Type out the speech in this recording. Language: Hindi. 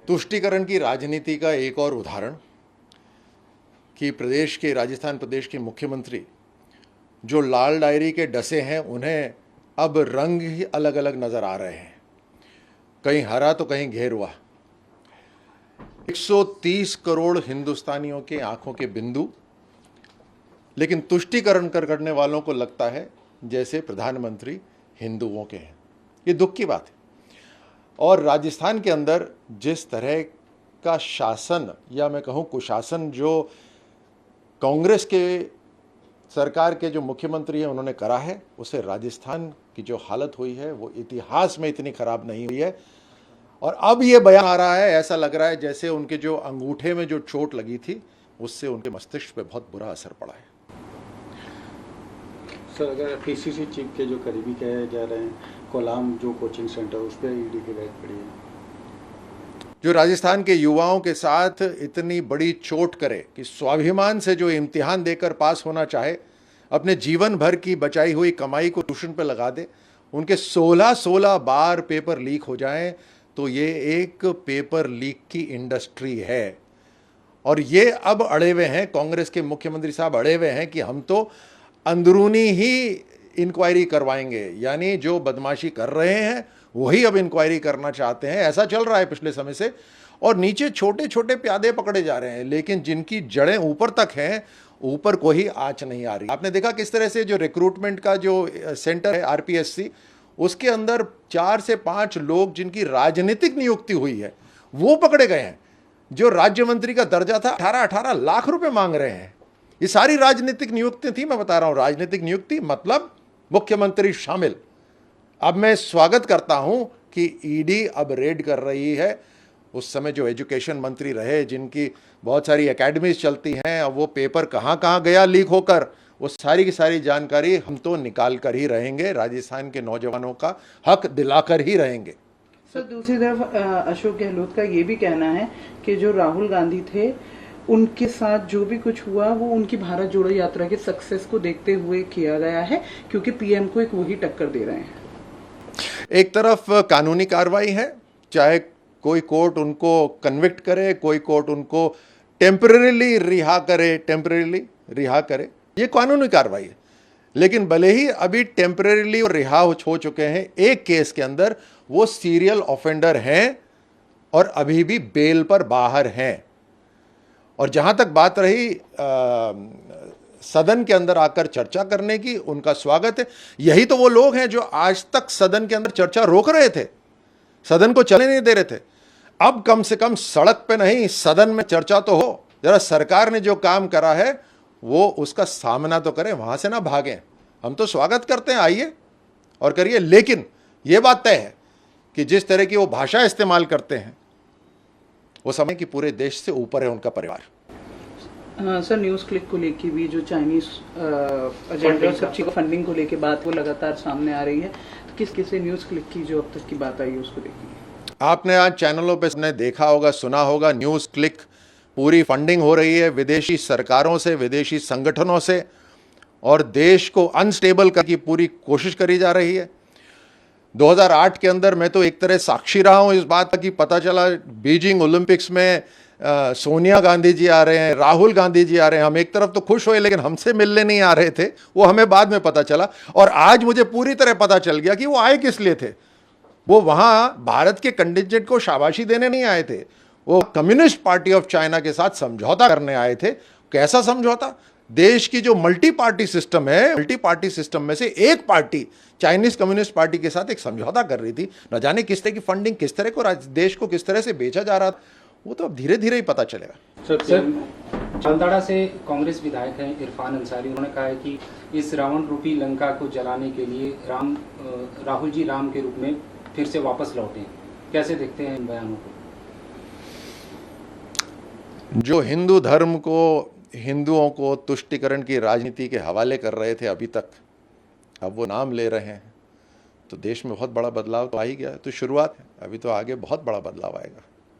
तुष्टीकरण की राजनीति का एक और उदाहरण कि राजस्थान प्रदेश के मुख्यमंत्री जो लाल डायरी के डसे हैं उन्हें अब रंग ही अलग अलग नजर आ रहे हैं, कहीं हरा तो कहीं घेरुआ। 130 करोड़ हिंदुस्तानियों के आंखों के बिंदु, लेकिन तुष्टीकरण करने वालों को लगता है जैसे प्रधानमंत्री हिंदुओं के हैं। ये दुख की बात है। और राजस्थान के अंदर जिस तरह का शासन या मैं कहूँ कुशासन जो कांग्रेस के सरकार के जो मुख्यमंत्री हैं उन्होंने करा है, उससे राजस्थान की जो हालत हुई है वो इतिहास में इतनी खराब नहीं हुई है। और अब ये बयान आ रहा है, ऐसा लग रहा है जैसे उनके जो अंगूठे में जो चोट लगी थी उससे उनके मस्तिष्क पे बहुत बुरा असर पड़ा है। सर, अगर पीसीसी चीफ के जो करीबी कहे जा रहे हैं, कोलाम जो कोचिंग सेंटर उस पर ईडी की रेड पड़ी है, जो राजस्थान के युवाओं के साथ इतनी बड़ी चोट करे कि स्वाभिमान से जो इम्तिहान देकर पास होना चाहे, अपने जीवन भर की बचाई हुई कमाई को ट्यूशन पे लगा दे, उनके 16 बार पेपर लीक हो जाएं, तो ये एक पेपर लीक की इंडस्ट्री है। और ये अब अड़े हुए हैं, कांग्रेस के मुख्यमंत्री साहब अड़े हुए हैं कि हम तो अंदरूनी ही इंक्वायरी करवाएंगे, यानी जो बदमाशी कर रहे हैं वही अब इंक्वायरी करना चाहते हैं। ऐसा चल रहा है पिछले समय से। और नीचे छोटे छोटे प्यादे पकड़े जा रहे हैं, लेकिन जिनकी जड़ें ऊपर तक हैं, ऊपर कोई आंच नहीं आ रही। आपने देखा किस तरह से जो रिक्रूटमेंट का जो सेंटर है आरपीएससी, उसके अंदर 4 से 5 लोग जिनकी राजनीतिक नियुक्ति हुई है वो पकड़े गए हैं। जो राज्य मंत्री का दर्जा था 18 लाख रुपए मांग रहे हैं। ये सारी राजनीतिक नियुक्ति थी। मैं बता रहा हूं, राजनीतिक नियुक्ति मतलब मुख्यमंत्री शामिल। अब मैं स्वागत करता हूं कि ईडी अब रेड कर रही है। उस समय जो एजुकेशन मंत्री रहे, जिनकी बहुत सारी एकेडमीज चलती हैं, अब वो पेपर कहां कहां गया लीक होकर, वो सारी की सारी जानकारी हम तो निकाल कर ही रहेंगे, राजस्थान के नौजवानों का हक दिलाकर ही रहेंगे। सर, दूसरी तरफ अशोक गहलोत का ये भी कहना है कि जो राहुल गांधी थे उनके साथ जो भी कुछ हुआ वो उनकी भारत जोड़ो यात्रा के सक्सेस को देखते हुए किया गया है, क्योंकि पीएम को एक वही टक्कर दे रहे हैं। एक तरफ कानूनी कार्रवाई है, चाहे कोई कोर्ट उनको कन्विक्ट करे, कोई कोर्ट उनको टेम्परेरीली रिहा करे, ये कानूनी कार्रवाई है। लेकिन भले ही अभी टेम्परेरीली रिहा हो चुके हैं, एक केस के अंदर वो सीरियल ऑफेंडर हैं और अभी भी बेल पर बाहर हैं। और जहां तक बात रही सदन के अंदर आकर चर्चा करने की, उनका स्वागत है। यही तो वो लोग हैं जो आज तक सदन के अंदर चर्चा रोक रहे थे, सदन को चलने नहीं दे रहे थे। अब कम से कम सड़क पे नहीं, सदन में चर्चा तो हो। जरा सरकार ने जो काम करा है वो उसका सामना तो करें, वहां से ना भागें। हम तो स्वागत करते हैं, आइए और करिए। लेकिन यह बात तय है कि जिस तरह की वो भाषा इस्तेमाल करते हैं वो समय की पूरे देश से ऊपर है उनका परिवार। सर, न्यूज़ क्लिक को लेके भी जो चाइनीज एजेंडा सब चीज़ फंडिंग को लेके बात वो लगातार सामने आ रही है, तो किस किसी न्यूज़ क्लिक की जो अब तक की बात आई है उसको देखिए। आपने आज चैनलों पे देखा होगा, सुना होगा, न्यूज़ क्लिक पूरी फंडिंग हो रही है विदेशी सरकारों से, विदेशी संगठनों से, और देश को अनस्टेबल करने की पूरी कोशिश करी जा रही है। 2008 के अंदर मैं तो एक तरह साक्षी रहा हूं इस बात का कि पता चला बीजिंग ओलंपिक्स में सोनिया गांधी जी आ रहे हैं, राहुल गांधी जी आ रहे हैं। हम एक तरफ तो खुश हुए, लेकिन हमसे मिलने नहीं आ रहे थे, वो हमें बाद में पता चला। और आज मुझे पूरी तरह पता चल गया कि वो आए किस लिए थे। वो वहां भारत के कंटिजेंट को शाबाशी देने नहीं आए थे, वो कम्युनिस्ट पार्टी ऑफ चाइना के साथ समझौता करने आए थे। कैसा समझौता? देश की जो मल्टी पार्टी सिस्टम है, मल्टी पार्टी सिस्टम में से एक पार्टी चाइनीज कम्युनिस्ट पार्टी के साथ एक समझौता कर रही थी। न जाने किस तरह की फंडिंग, किस तरह को देश को किस तरह से बेचा जा रहा था, वो तो अब धीरे धीरे ही पता चलेगा। सर, जामताड़ा से कांग्रेस विधायक हैं इरफान अंसारी, उन्होंने कहा है कि इस रावण रूपी लंका को जलाने के लिए राहुल जी राम के रूप में फिर से वापस लौटे। कैसे देखते हैं इन बयानों को? जो हिंदू धर्म को, हिंदुओं को तुष्टीकरण की राजनीति के हवाले कर रहे थे अभी तक, अब वो नाम ले रहे हैं, तो देश में बहुत बड़ा बदलाव तो आ ही गया। तो शुरुआत है, अभी तो आगे बहुत बड़ा बदलाव आएगा।